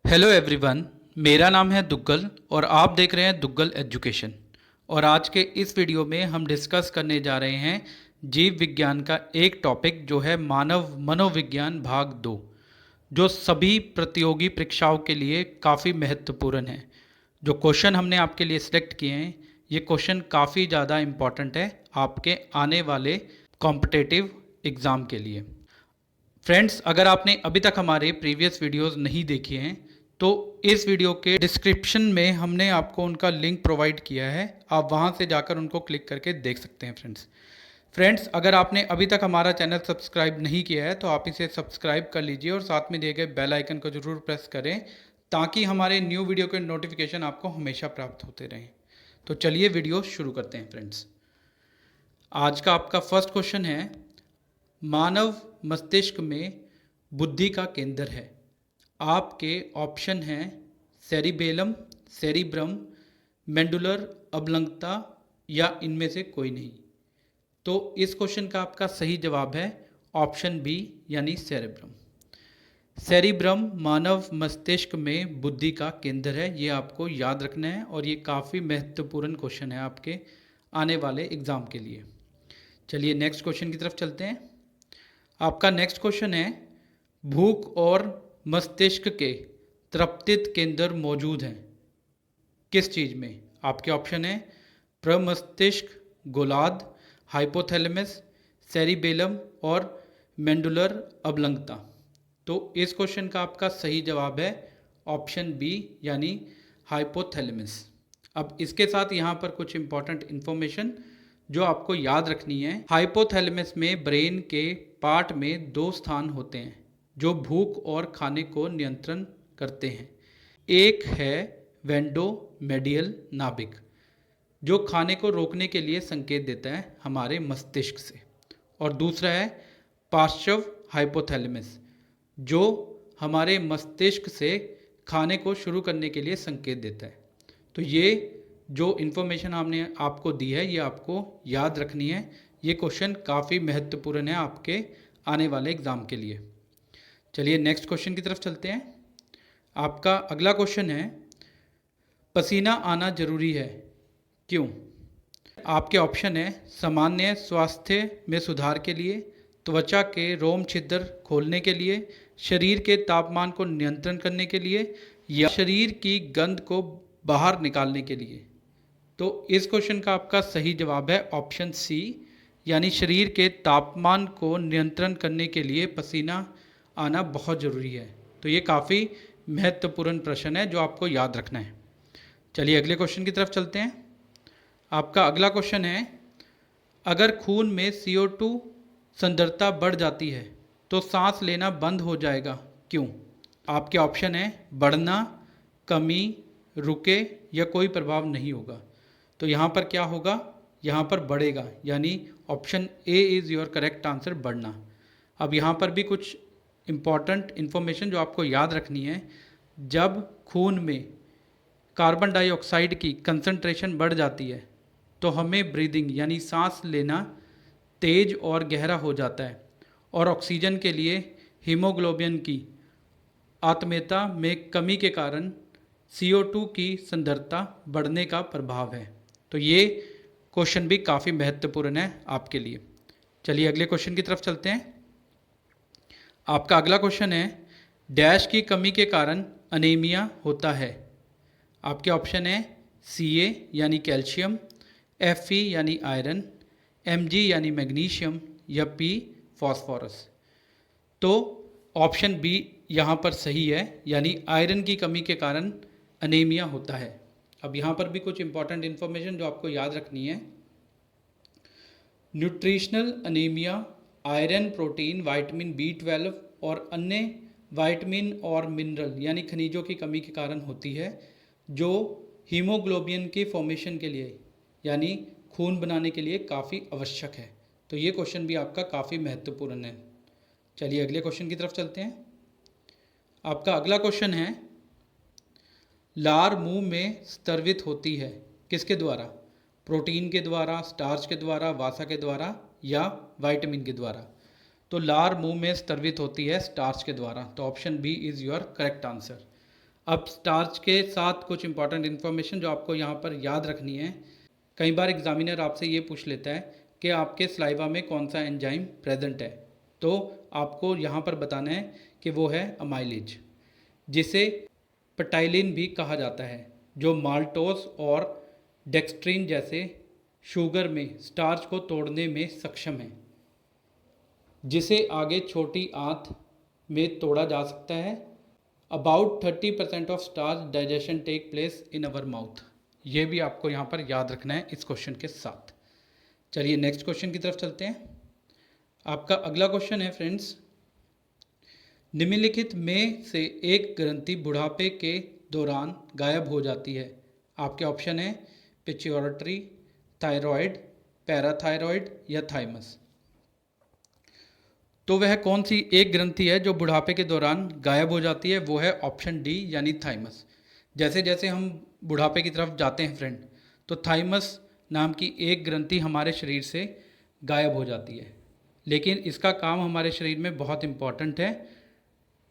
Hello everyone, मेरा नाम है दुग्गल और आप देख रहे हैं दुग्गल एजुकेशन। और आज के इस वीडियो में हम डिस्कस करने जा रहे हैं जीव विज्ञान का एक टॉपिक जो है मानव मनोविज्ञान भाग 2, जो सभी प्रतियोगी परीक्षाओं के लिए काफ़ी महत्वपूर्ण है। जो क्वेश्चन हमने आपके लिए सिलेक्ट किए हैं, ये क्वेश्चन काफ़ी ज़्यादा इम्पॉर्टेंट है आपके आने वाले कॉम्पिटिटिव एग्ज़ाम के लिए। फ्रेंड्स, अगर आपने अभी तक हमारे प्रीवियस वीडियोस नहीं देखे हैं तो इस वीडियो के डिस्क्रिप्शन में हमने आपको उनका लिंक प्रोवाइड किया है, आप वहां से जाकर उनको क्लिक करके देख सकते हैं। फ्रेंड्स, अगर आपने अभी तक हमारा चैनल सब्सक्राइब नहीं किया है तो आप इसे सब्सक्राइब कर लीजिए और साथ में दिए गए बेल आइकन को जरूर प्रेस करें ताकि हमारे न्यू वीडियो के नोटिफिकेशन आपको हमेशा प्राप्त होते रहें। तो चलिए वीडियो शुरू करते हैं। फ्रेंड्स, आज का आपका फर्स्ट क्वेश्चन है, मानव मस्तिष्क में बुद्धि का केंद्र है। आपके ऑप्शन हैं सेरिबेलम, सेरिब्रम, मेंडुलर अबलंगता या इनमें से कोई नहीं। तो इस क्वेश्चन का आपका सही जवाब है ऑप्शन बी यानी सेरिब्रम। सेरिब्रम मानव मस्तिष्क में बुद्धि का केंद्र है, ये आपको याद रखना है और ये काफ़ी महत्वपूर्ण क्वेश्चन है आपके आने वाले एग्ज़ाम के लिए। चलिए नेक्स्ट क्वेश्चन की तरफ चलते हैं। आपका नेक्स्ट क्वेश्चन है, भूख और मस्तिष्क के तृप्तित केंद्र मौजूद हैं किस चीज़ में? आपके ऑप्शन है प्रमस्तिष्क, गोलार्ध, हाइपोथैलेमस, सेरिबेलम और मेंडुलर अबलंगता। तो इस क्वेश्चन का आपका सही जवाब है ऑप्शन बी यानी हाइपोथैलेमस। अब इसके साथ यहाँ पर कुछ इंपॉर्टेंट इन्फॉर्मेशन जो आपको याद रखनी है। हाइपोथैलेमस में ब्रेन के पार्ट में दो स्थान होते हैं जो भूख और खाने को नियंत्रण करते हैं। एक है वेंडोमेडियल नाभिक जो खाने को रोकने के लिए संकेत देता है हमारे मस्तिष्क से, और दूसरा है पार्श्व हाइपोथैलेमस जो हमारे मस्तिष्क से खाने को शुरू करने के लिए संकेत देता है। तो ये जो इन्फॉर्मेशन हमने आपको दी है ये आपको याद रखनी है। ये क्वेश्चन काफ़ी महत्वपूर्ण है आपके आने वाले एग्ज़ाम के लिए। चलिए नेक्स्ट क्वेश्चन की तरफ चलते हैं। आपका अगला क्वेश्चन है, पसीना आना जरूरी है क्यों? आपके ऑप्शन है सामान्य स्वास्थ्य में सुधार के लिए, त्वचा के रोम छिद्र खोलने के लिए, शरीर के तापमान को नियंत्रण करने के लिए या शरीर की गंध को बाहर निकालने के लिए। तो इस क्वेश्चन का आपका सही जवाब है ऑप्शन सी यानी शरीर के तापमान को नियंत्रण करने के लिए पसीना आना बहुत ज़रूरी है। तो ये काफ़ी महत्वपूर्ण प्रश्न है जो आपको याद रखना है। चलिए अगले क्वेश्चन की तरफ चलते हैं। आपका अगला क्वेश्चन है, अगर खून में CO2 सांद्रता बढ़ जाती है तो सांस लेना बंद हो जाएगा क्यों? आपके ऑप्शन है बढ़ना, कमी, रुके या कोई प्रभाव नहीं होगा। तो यहाँ पर क्या होगा? यहाँ पर बढ़ेगा, यानी option A is your correct answer, बढ़ना। अब यहाँ पर भी कुछ इम्पॉर्टेंट इन्फॉर्मेशन जो आपको याद रखनी है। जब खून में कार्बन डाइऑक्साइड की कंसंट्रेशन बढ़ जाती है तो हमें ब्रीदिंग यानी सांस लेना तेज और गहरा हो जाता है, और ऑक्सीजन के लिए हीमोग्लोबिन की आत्मीयता में कमी के कारण CO2 की सांद्रता बढ़ने का प्रभाव है। तो ये क्वेश्चन भी काफ़ी महत्वपूर्ण है आपके लिए। चलिए अगले क्वेश्चन की तरफ चलते हैं। आपका अगला क्वेश्चन है, डैश की कमी के कारण अनीमिया होता है। आपके ऑप्शन है Ca यानी कैल्शियम, Fe यानी आयरन, Mg यानी मैग्नीशियम या P फॉस्फोरस। तो ऑप्शन बी यहाँ पर सही है, यानी आयरन की कमी के कारण अनीमिया होता है। अब यहाँ पर भी कुछ इंपॉर्टेंट इन्फॉर्मेशन जो आपको याद रखनी है। Nutritional anaemia iron, protein, vitamin B12 और अन्य विटामिन और मिनरल यानी खनिजों की कमी के कारण होती है, जो हीमोग्लोबिन के फॉर्मेशन के लिए यानी खून बनाने के लिए काफ़ी आवश्यक है। तो ये क्वेश्चन भी आपका काफ़ी महत्वपूर्ण है। चलिए अगले क्वेश्चन की तरफ चलते हैं। आपका अगला क्वेश्चन है, लार मुंह में स्रवित होती है किसके द्वारा? प्रोटीन के द्वारा, स्टार्च के द्वारा, वसा के द्वारा या विटामिन के द्वारा? तो लार मुंह में स्रवित होती है स्टार्च के द्वारा। तो option B is your correct answer. अब स्टार्च के साथ कुछ इंपॉर्टेंट इन्फॉर्मेशन जो आपको यहाँ पर याद रखनी है। कई बार एग्जामिनर आपसे ये पूछ लेता है कि आपके सलाइवा में कौन सा एंजाइम प्रेजेंट है, तो आपको यहाँ पर बताना है कि वो है अमाइलेज, जिसे पेटाइलिन भी कहा जाता है, जो माल्टोस और डेक्स्ट्रिन जैसे शुगर में स्टार्च को तोड़ने में सक्षम है, जिसे आगे छोटी आंत में तोड़ा जा सकता है। About 30% of starch digestion take place in our mouth. ये भी आपको यहाँ पर याद रखना है इस क्वेश्चन के साथ। चलिए नेक्स्ट क्वेश्चन की तरफ चलते हैं। आपका अगला क्वेश्चन है फ्रेंड्स, निम्नलिखित में से एक ग्रंथि बुढ़ापे के दौरान गायब हो जाती है। आपके ऑप्शन है पिट्यूटरी, थायराइड, पैराथायराइड या थाइमस। तो वह कौन सी एक ग्रंथि है जो बुढ़ापे के दौरान गायब हो जाती है? वो है ऑप्शन डी यानी थाइमस। जैसे जैसे हम बुढ़ापे की तरफ जाते हैं फ्रेंड, तो थाइमस नाम की एक ग्रंथि हमारे शरीर से गायब हो जाती है, लेकिन इसका काम हमारे शरीर में बहुत इम्पॉर्टेंट है।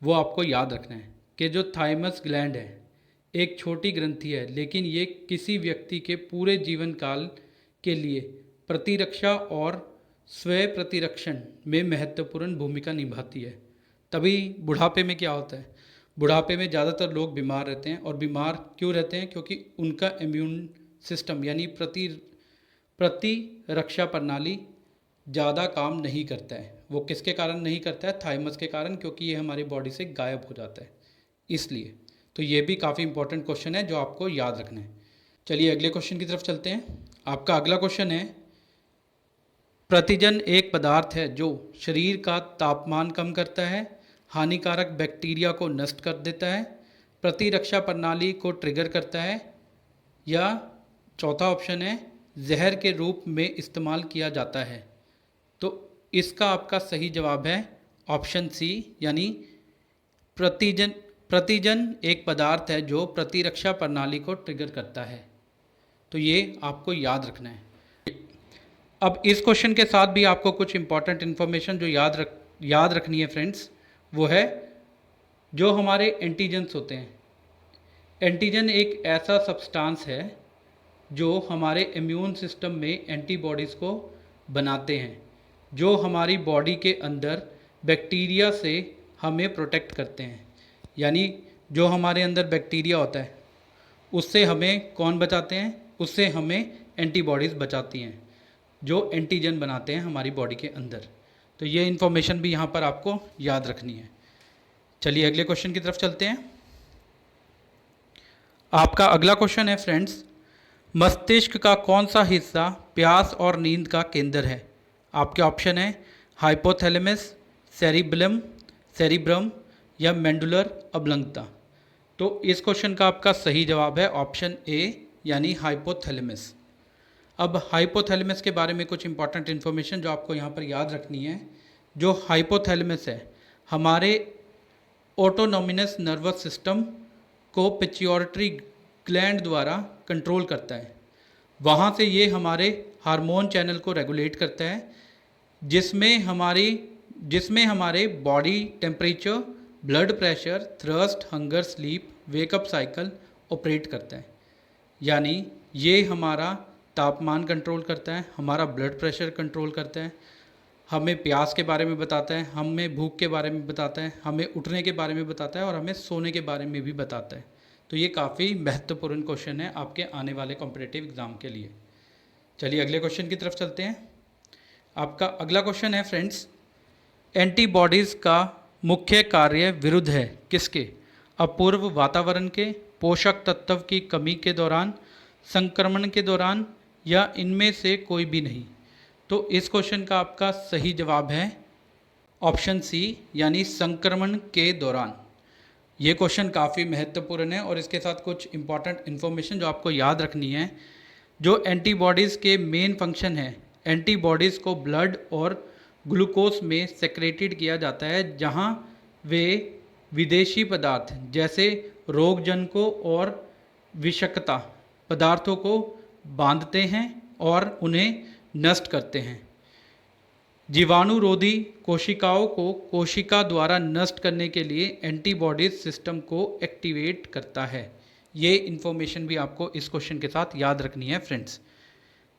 वो आपको याद रखना है कि जो थाइमस ग्लैंड है एक छोटी ग्रंथि है, लेकिन ये किसी व्यक्ति के पूरे जीवन काल के लिए प्रतिरक्षा और स्वयं प्रतिरक्षण में महत्वपूर्ण भूमिका निभाती है। तभी बुढ़ापे में क्या होता है, बुढ़ापे में ज़्यादातर लोग बीमार रहते हैं। और बीमार क्यों रहते हैं? क्योंकि उनका इम्यून सिस्टम यानी प्रतिरक्षा प्रणाली ज़्यादा काम नहीं करता है। वो किसके कारण नहीं करता है? थाइमस के कारण, क्योंकि ये हमारी बॉडी से गायब हो जाता है इसलिए। तो ये भी काफ़ी इंपॉर्टेंट क्वेश्चन है जो आपको याद रखना है। चलिए अगले क्वेश्चन की तरफ चलते हैं। आपका अगला क्वेश्चन है, प्रतिजन एक पदार्थ है जो शरीर का तापमान कम करता है, हानिकारक बैक्टीरिया को नष्ट कर देता है, प्रतिरक्षा प्रणाली को ट्रिगर करता है, या चौथा ऑप्शन है जहर के रूप में इस्तेमाल किया जाता है। तो इसका आपका सही जवाब है ऑप्शन सी यानी प्रतिजन एक पदार्थ है जो प्रतिरक्षा प्रणाली को ट्रिगर करता है। तो ये आपको याद रखना है। अब इस क्वेश्चन के साथ भी आपको कुछ इंपॉर्टेंट इन्फॉर्मेशन जो याद रखनी है फ्रेंड्स, वो है जो हमारे एंटीजन्स होते हैं। एंटीजन एक ऐसा सब्सटेंस है जो हमारे इम्यून सिस्टम में एंटीबॉडीज़ को बनाते हैं, जो हमारी बॉडी के अंदर बैक्टीरिया से हमें प्रोटेक्ट करते हैं। यानी जो हमारे अंदर बैक्टीरिया होता है उससे हमें कौन बचाते हैं? उससे हमें एंटीबॉडीज़ बचाती हैं जो एंटीजन बनाते हैं हमारी बॉडी के अंदर। तो ये इन्फॉर्मेशन भी यहाँ पर आपको याद रखनी है। चलिए अगले क्वेश्चन की तरफ चलते हैं। आपका अगला क्वेश्चन है फ्रेंड्स, मस्तिष्क का कौन सा हिस्सा प्यास और नींद का केंद्र है? आपके ऑप्शन है हाइपोथैलेमस, सेरिब्रम या मेंडुलर अबलंगता। तो इस क्वेश्चन का आपका सही जवाब है ऑप्शन ए यानी हाइपोथैलेमस। अब हाइपोथैलेमस के बारे में कुछ इंपॉर्टेंट इन्फॉर्मेशन जो आपको यहाँ पर याद रखनी है। जो हाइपोथैलेमस है हमारे ऑटोनोमिनस नर्वस सिस्टम को पिट्यूटरी ग्लैंड द्वारा कंट्रोल करता है। वहाँ से ये हमारे हार्मोन चैनल को रेगुलेट करता है, जिसमें हमारे body temperature, blood pressure, thrust, hunger, sleep, wake up cycle operate करता है। यानी ये हमारा तापमान कंट्रोल करता है, हमारा ब्लड प्रेशर कंट्रोल करता है, हमें प्यास के बारे में बताता है, हमें भूख के बारे में बताता है, हमें उठने के बारे में बताता है और हमें सोने के बारे में भी बताता है। तो ये काफ़ी महत्वपूर्ण क्वेश्चन है आपके आने वाले कॉम्पिटिटिव एग्ज़ाम के लिए। चलिए अगले क्वेश्चन की तरफ चलते हैं। आपका अगला क्वेश्चन है फ्रेंड्स, एंटीबॉडीज़ का मुख्य कार्य विरुद्ध है किसके? अपूर्व वातावरण के, पोषक तत्व की कमी के दौरान, संक्रमण के दौरान, या इनमें से कोई भी नहीं। तो इस क्वेश्चन का आपका सही जवाब है ऑप्शन सी यानी संक्रमण के दौरान। ये क्वेश्चन काफ़ी महत्वपूर्ण है और इसके साथ कुछ इंपॉर्टेंट इन्फॉर्मेशन जो आपको याद रखनी है। जो एंटीबॉडीज़ के मेन फंक्शन है, एंटीबॉडीज़ को ब्लड और ग्लूकोज में सेक्रेटेड किया जाता है, जहाँ वे विदेशी पदार्थ जैसे रोगजनकों और विषाक्तता पदार्थों को बांधते हैं और उन्हें नष्ट करते हैं। जीवाणुरोधी कोशिकाओं को कोशिका द्वारा नष्ट करने के लिए एंटीबॉडीज सिस्टम को एक्टिवेट करता है। ये इन्फॉर्मेशन भी आपको इस क्वेश्चन के साथ याद रखनी है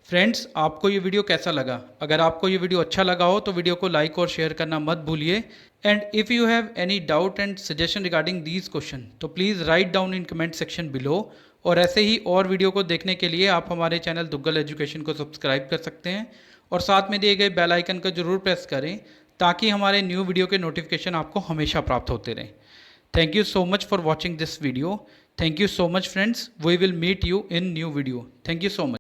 फ्रेंड्स, आपको ये वीडियो कैसा लगा? अगर आपको ये वीडियो अच्छा लगा हो तो वीडियो को लाइक और शेयर करना मत भूलिए। And if you have any doubt and suggestion regarding these question तो please write down in comment section below. और ऐसे ही और वीडियो को देखने के लिए आप हमारे चैनल दुग्गल एजुकेशन को सब्सक्राइब कर सकते हैं और साथ में दिए गए बेल आइकन को जरूर प्रेस करें ताकि हमारे न्यू वीडियो के नोटिफिकेशन आपको हमेशा प्राप्त होते रहें। Thank you so much for watching this video. Thank you so much friends. We will meet you in new video. Thank you so much.